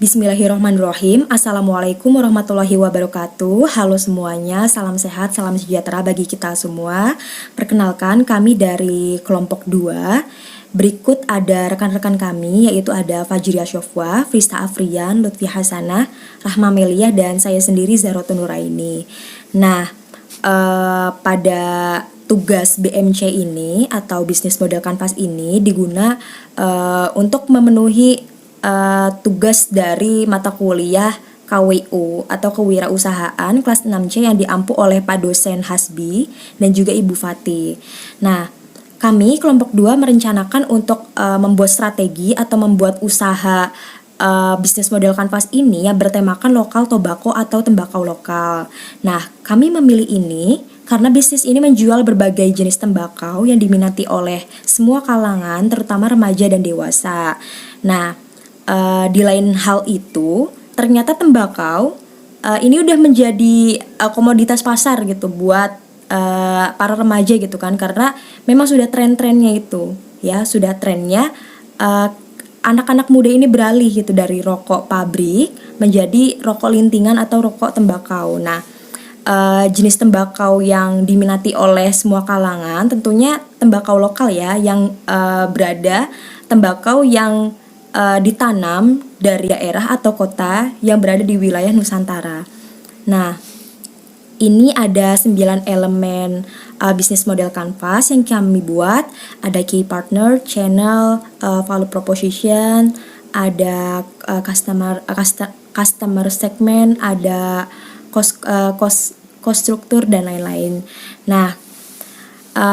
Bismillahirrahmanirrahim. Assalamualaikum warahmatullahi wabarakatuh. Halo semuanya, salam sehat, salam sejahtera bagi kita semua. Perkenalkan, kami dari kelompok 2. Berikut ada rekan-rekan kami, yaitu ada Fajriya Syofwa, Frista Afrian, Lutfi Hasanah, Rahma Meliah, dan saya sendiri Zahrotun Nuraini. Nah, pada tugas BMC ini atau Business Model Canvas ini diguna untuk memenuhi tugas dari mata kuliah KWU atau Kewirausahaan kelas 6C yang diampu oleh Pak dosen Hasbi dan juga Ibu Fati. Nah, kami kelompok 2 merencanakan untuk membuat strategi atau membuat usaha bisnis model kanvas ini yang bertemakan lokal tobacco atau tembakau lokal. Nah, kami memilih ini karena bisnis ini menjual berbagai jenis tembakau yang diminati oleh semua kalangan, terutama remaja dan dewasa. Nah, di lain hal itu, ternyata tembakau ini udah menjadi komoditas pasar gitu buat para remaja gitu kan, karena memang sudah tren-trennya itu ya, sudah trennya anak-anak muda ini beralih gitu dari rokok pabrik menjadi rokok lintingan atau rokok tembakau. Nah, jenis tembakau yang diminati oleh semua kalangan tentunya tembakau lokal ya, yang berada tembakau yang ditanam dari daerah atau kota yang berada di wilayah Nusantara. Nah, ini ada 9 elemen bisnis model canvas yang kami buat. Ada key partner, channel, value proposition, ada customer segment, ada cost struktur dan lain-lain. Nah,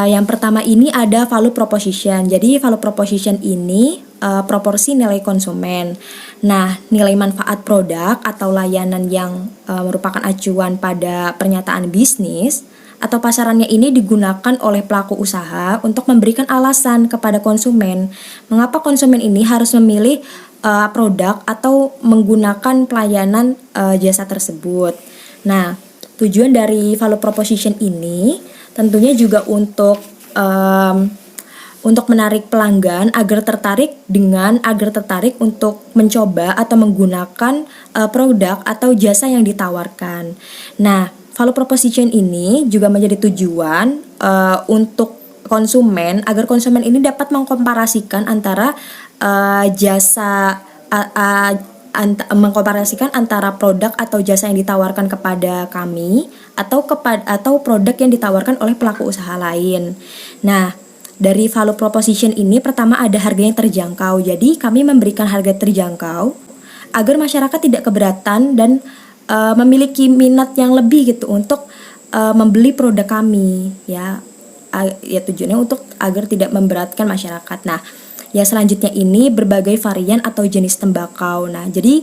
yang pertama ini ada value proposition. Jadi value proposition ini proporsi nilai konsumen. Nah, nilai manfaat produk atau layanan yang merupakan acuan pada pernyataan bisnis atau pasarannya ini digunakan oleh pelaku usaha untuk memberikan alasan kepada konsumen mengapa konsumen ini harus memilih produk atau menggunakan pelayanan jasa tersebut. Nah, tujuan dari value proposition ini tentunya juga untuk menarik pelanggan agar tertarik untuk mencoba atau menggunakan produk atau jasa yang ditawarkan. Nah, value proposition ini juga menjadi tujuan untuk konsumen agar konsumen ini dapat mengkomparasikan antara mengkomparasikan antara produk atau jasa yang ditawarkan kepada kami atau produk yang ditawarkan oleh pelaku usaha lain. Nah, dari value proposition ini pertama ada harga yang terjangkau. Jadi kami memberikan harga terjangkau agar masyarakat tidak keberatan dan memiliki minat yang lebih gitu untuk membeli produk kami ya. Ya tujuannya untuk agar tidak memberatkan masyarakat. Nah, yang selanjutnya ini berbagai varian atau jenis tembakau. Nah, jadi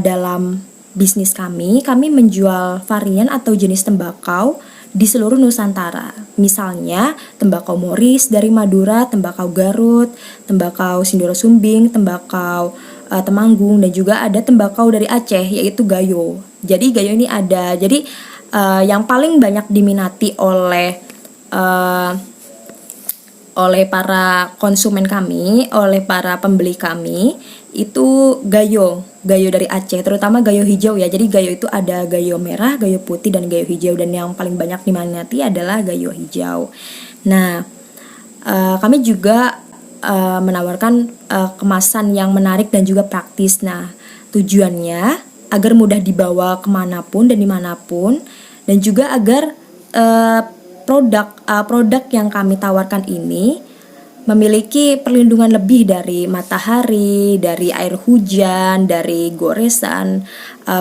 dalam bisnis kami menjual varian atau jenis tembakau di seluruh Nusantara. Misalnya tembakau Moris dari Madura, tembakau Garut, tembakau Sindoro Sumbing, tembakau Temanggung, dan juga ada tembakau dari Aceh yaitu Gayo. Jadi Gayo ini ada. Jadi yang paling banyak diminati oleh para konsumen kami, oleh para pembeli kami itu Gayo dari Aceh, terutama Gayo hijau ya. Jadi Gayo itu ada Gayo merah, Gayo putih, dan Gayo hijau, dan yang paling banyak diminati adalah Gayo hijau. Nah, kami juga menawarkan kemasan yang menarik dan juga praktis. Nah, tujuannya agar mudah dibawa kemanapun dan dimanapun, dan juga agar produk yang kami tawarkan ini memiliki perlindungan lebih dari matahari, dari air hujan, dari goresan,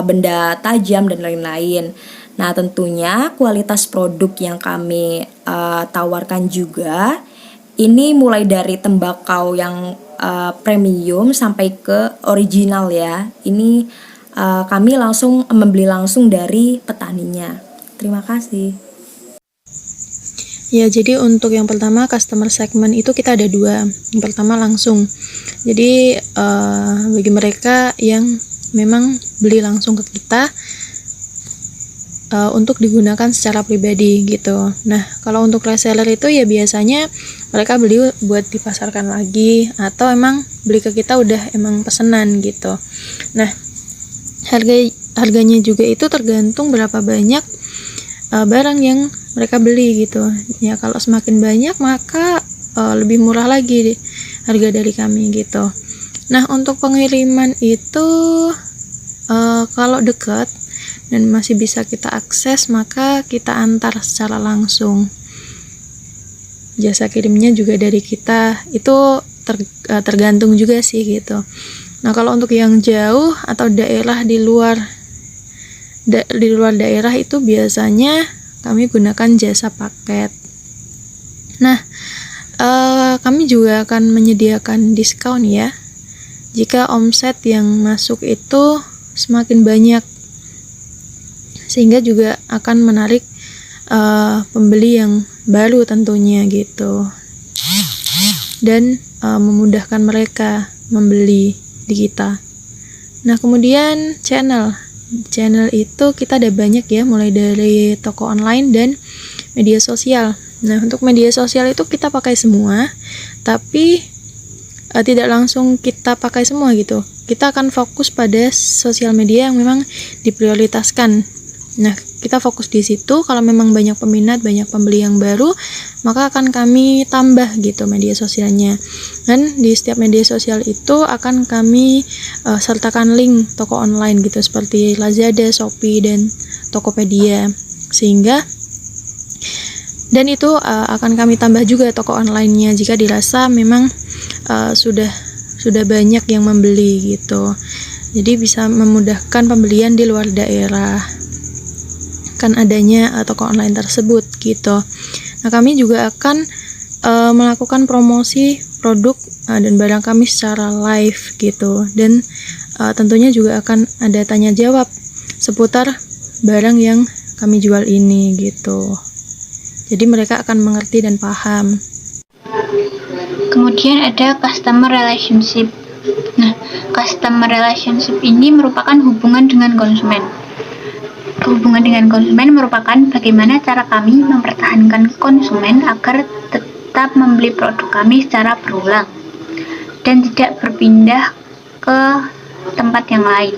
benda tajam, dan lain-lain. Nah, tentunya kualitas produk yang kami tawarkan juga ini mulai dari tembakau yang premium sampai ke original ya. Ini kami langsung membeli langsung dari petaninya. Terima kasih. Ya, jadi untuk yang pertama customer segment itu kita ada 2. Yang pertama langsung. Jadi bagi mereka yang memang beli langsung ke kita, untuk digunakan secara pribadi gitu. Nah, kalau untuk reseller itu ya biasanya mereka beli buat dipasarkan lagi atau emang beli ke kita udah emang pesenan gitu. Nah, harganya juga itu tergantung berapa banyak barang yang mereka beli gitu. Ya kalau semakin banyak maka lebih murah lagi harga dari kami gitu. Nah, untuk pengiriman itu kalau dekat dan masih bisa kita akses, maka kita antar secara langsung. Jasa kirimnya juga dari kita, itu tergantung juga sih gitu. Nah, kalau untuk yang jauh atau daerah di luar daerah itu biasanya kami gunakan jasa paket. Nah, kami juga akan menyediakan diskon ya jika omset yang masuk itu semakin banyak, sehingga juga akan menarik pembeli yang baru tentunya gitu, dan memudahkan mereka membeli di kita. Nah, kemudian channel itu kita ada banyak ya, mulai dari toko online dan media sosial. Nah, untuk media sosial itu kita pakai semua, tapi tidak langsung kita pakai semua gitu. Kita akan fokus pada sosial media yang memang diprioritaskan. Nah, kita fokus di situ. Kalau memang banyak peminat, banyak pembeli yang baru, maka akan kami tambah gitu media sosialnya. Dan di setiap media sosial itu akan kami sertakan link toko online gitu, seperti Lazada, Shopee, dan Tokopedia. Dan itu akan kami tambah juga toko online-nya jika dirasa memang sudah banyak yang membeli gitu. Jadi bisa memudahkan pembelian di luar daerah kan adanya toko online tersebut gitu. Nah, kami juga akan melakukan promosi produk dan barang kami secara live gitu, dan tentunya juga akan ada tanya jawab seputar barang yang kami jual ini gitu. Jadi mereka akan mengerti dan paham. Kemudian ada customer relationship. Nah, customer relationship ini merupakan hubungan dengan konsumen. Hubungan dengan konsumen merupakan bagaimana cara kami mempertahankan konsumen agar tetap membeli produk kami secara berulang dan tidak berpindah ke tempat yang lain.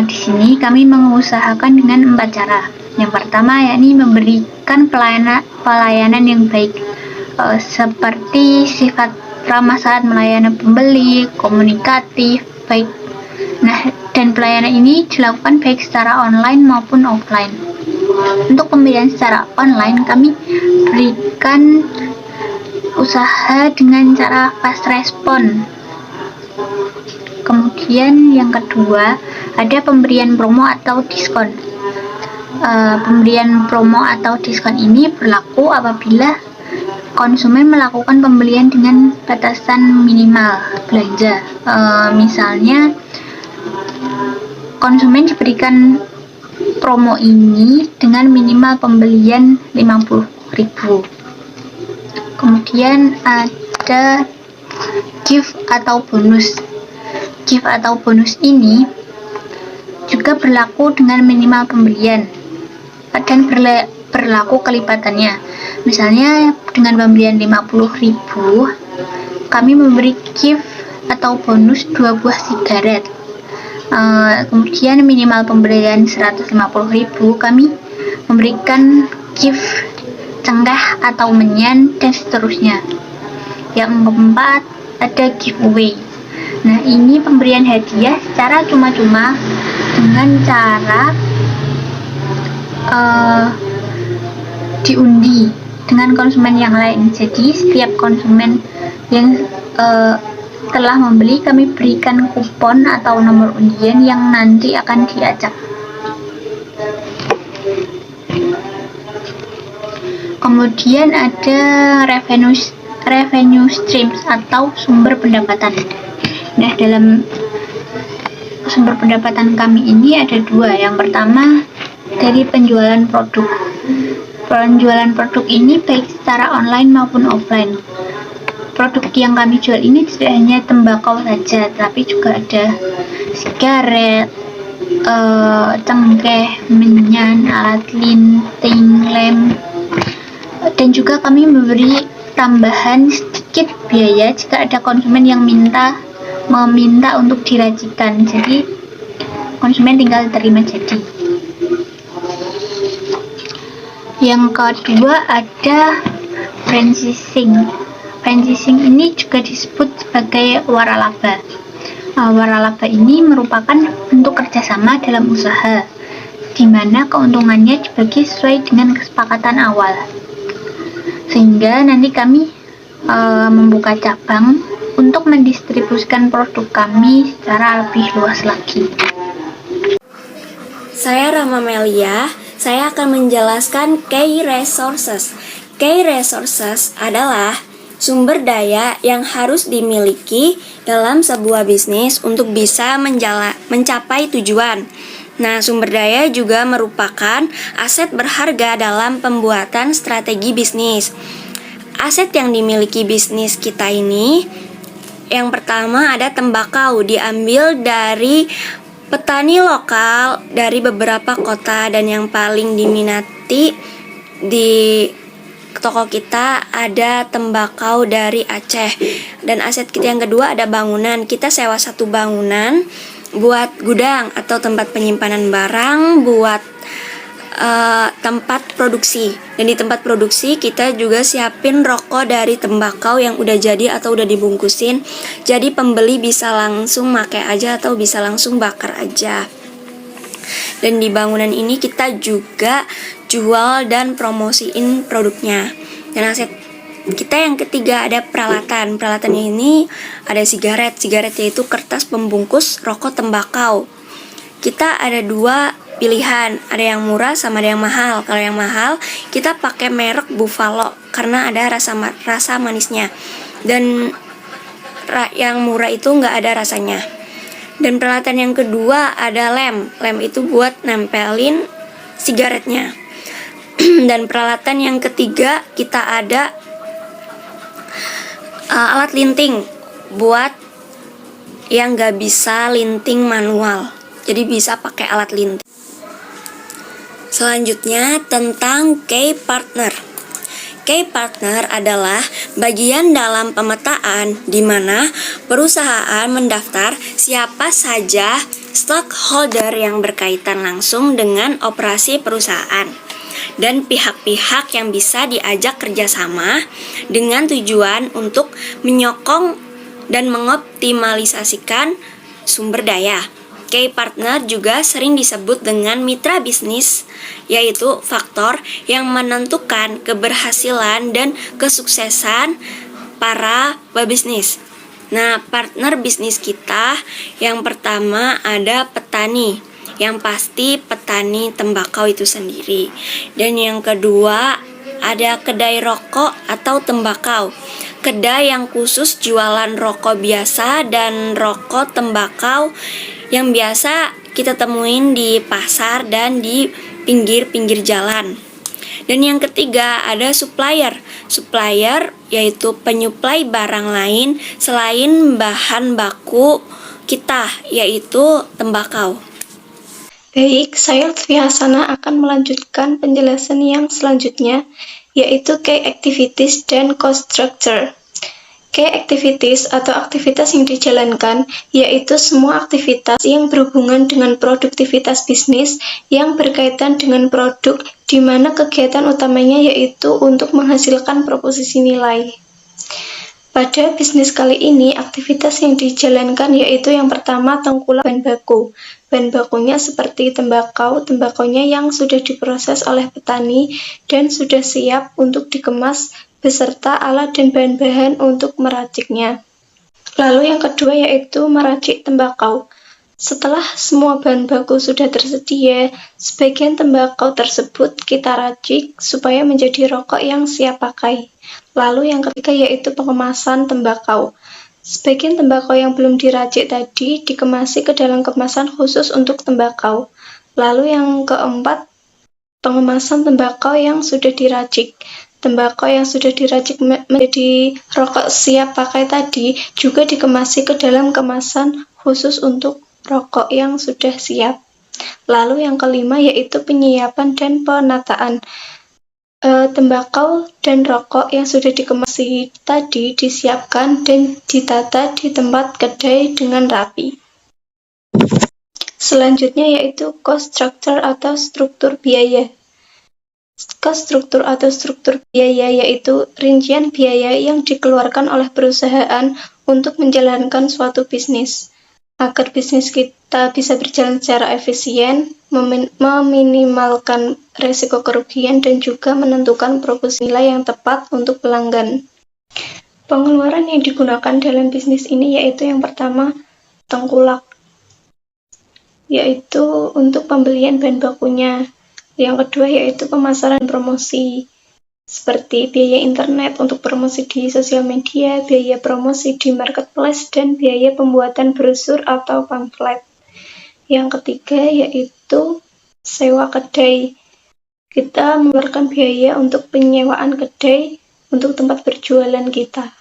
Di sini kami mengusahakan dengan 4 cara. Yang pertama yakni memberikan pelayanan yang baik, seperti sifat ramah saat melayani pembeli, komunikatif, baik. Nah, dan pelayanan ini dilakukan baik secara online maupun offline. Untuk pembelian secara online, kami berikan usaha dengan cara fast respon. Kemudian yang kedua, ada pemberian promo atau diskon. Pemberian promo atau diskon ini berlaku apabila konsumen melakukan pembelian dengan batasan minimal belanja. Misalnya, konsumen diberikan promo ini dengan minimal pembelian 50.000. Kemudian ada gift atau bonus. Gift atau bonus ini juga berlaku dengan minimal pembelian dan berlaku kelipatannya. Misalnya dengan pembelian 50.000, kami memberi gift atau bonus 2 buah sigaret. Kemudian minimal pembelian 150.000, kami memberikan gift cenggah atau menyan, dan seterusnya. Yang keempat, ada giveaway. Nah, ini pemberian hadiah secara cuma-cuma dengan cara diundi dengan konsumen yang lain. Jadi setiap konsumen yang telah membeli, kami berikan kupon atau nomor undian yang nanti akan diacak. Kemudian ada revenue streams atau sumber pendapatan. Nah, dalam sumber pendapatan kami ini ada 2. Yang pertama dari penjualan produk. Penjualan produk ini baik secara online maupun offline. Produk yang kami jual ini tidak hanya tembakau saja, tapi juga ada sigaret, cengkeh, menyan, alat linting, lem, dan juga kami memberi tambahan sedikit biaya jika ada konsumen yang meminta untuk diracikan. Jadi konsumen tinggal terima jadi. Yang kedua ada franchising. Franchising ini juga disebut sebagai waralaba. Waralaba ini merupakan bentuk kerjasama dalam usaha, di mana keuntungannya dibagi sesuai dengan kesepakatan awal. Sehingga nanti kami membuka cabang untuk mendistribusikan produk kami secara lebih luas lagi. Saya Rama Melia, saya akan menjelaskan Key Resources. Key Resources adalah sumber daya yang harus dimiliki dalam sebuah bisnis untuk bisa mencapai tujuan. Nah, sumber daya juga merupakan aset berharga dalam pembuatan strategi bisnis. Aset yang dimiliki bisnis kita ini, yang pertama ada tembakau, diambil dari petani lokal dari beberapa kota, dan yang paling diminati di toko kita ada tembakau dari Aceh. Dan aset kita yang kedua ada bangunan. Kita sewa satu bangunan buat gudang atau tempat penyimpanan barang, buat tempat produksi. Dan di tempat produksi kita juga siapin rokok dari tembakau yang udah jadi atau udah dibungkusin. Jadi pembeli bisa langsung pakai aja atau bisa langsung bakar aja. Dan di bangunan ini kita juga jual dan promosiin produknya. Dan aset kita yang ketiga ada peralatan. Peralatan ini ada sigaret yaitu kertas pembungkus rokok tembakau. Kita ada dua pilihan, ada yang murah sama ada yang mahal. Kalau yang mahal kita pakai merek Buffalo karena ada rasa manisnya, dan yang murah itu nggak ada rasanya. Dan peralatan yang kedua ada lem itu buat nempelin sigaretnya. Dan peralatan yang ketiga kita ada alat linting buat yang nggak bisa linting manual, jadi bisa pakai alat linting. Selanjutnya tentang key partner. Key partner adalah bagian dalam pemetaan di mana perusahaan mendaftar siapa saja stakeholder yang berkaitan langsung dengan operasi perusahaan dan pihak-pihak yang bisa diajak kerjasama dengan tujuan untuk menyokong dan mengoptimalisasikan sumber daya. Key partner juga sering disebut dengan mitra bisnis, yaitu faktor yang menentukan keberhasilan dan kesuksesan para pebisnis. Nah, partner bisnis kita yang pertama ada petani, yang pasti petani tembakau itu sendiri. Dan yang kedua ada kedai rokok atau tembakau, kedai yang khusus jualan rokok biasa dan rokok tembakau yang biasa kita temuin di pasar dan di pinggir-pinggir jalan. Dan yang ketiga ada supplier. Supplier yaitu penyuplai barang lain selain bahan baku kita, yaitu tembakau. Baik, saya Lutfi Hasanah akan melanjutkan penjelasan yang selanjutnya, yaitu key activities dan cost structure. Key activities atau aktivitas yang dijalankan yaitu semua aktivitas yang berhubungan dengan produktivitas bisnis yang berkaitan dengan produk, di mana kegiatan utamanya yaitu untuk menghasilkan proposisi nilai. Pada bisnis kali ini, aktivitas yang dijalankan yaitu yang pertama tengkulak bahan baku. Bahan bakunya seperti tembakaunya yang sudah diproses oleh petani dan sudah siap untuk dikemas beserta alat dan bahan-bahan untuk meraciknya. Lalu yang kedua yaitu meracik tembakau. Setelah semua bahan baku sudah tersedia, sebagian tembakau tersebut kita racik supaya menjadi rokok yang siap pakai. Lalu yang ketiga yaitu pengemasan tembakau. Sebagian tembakau yang belum diracik tadi dikemasi ke dalam kemasan khusus untuk tembakau. Lalu yang keempat, pengemasan tembakau yang sudah diracik. Tembakau yang sudah diracik menjadi rokok siap pakai tadi juga dikemasi ke dalam kemasan khusus untuk rokok yang sudah siap. Lalu yang kelima yaitu penyiapan dan penataan. Tembakau dan rokok yang sudah dikemasi tadi disiapkan dan ditata di tempat kedai dengan rapi. Selanjutnya yaitu cost structure atau struktur biaya. Cost struktur atau struktur biaya yaitu rincian biaya yang dikeluarkan oleh perusahaan untuk menjalankan suatu bisnis. Agar bisnis kita bisa berjalan secara efisien, meminimalkan resiko kerugian, dan juga menentukan proporsi nilai yang tepat untuk pelanggan. Pengeluaran yang digunakan dalam bisnis ini yaitu yang pertama, tengkulak, yaitu untuk pembelian bahan bakunya. Yang kedua yaitu pemasaran promosi, seperti biaya internet untuk promosi di sosial media, biaya promosi di marketplace, dan biaya pembuatan brosur atau pamflet. Yang ketiga yaitu sewa kedai. Kita mengeluarkan biaya untuk penyewaan kedai untuk tempat berjualan kita.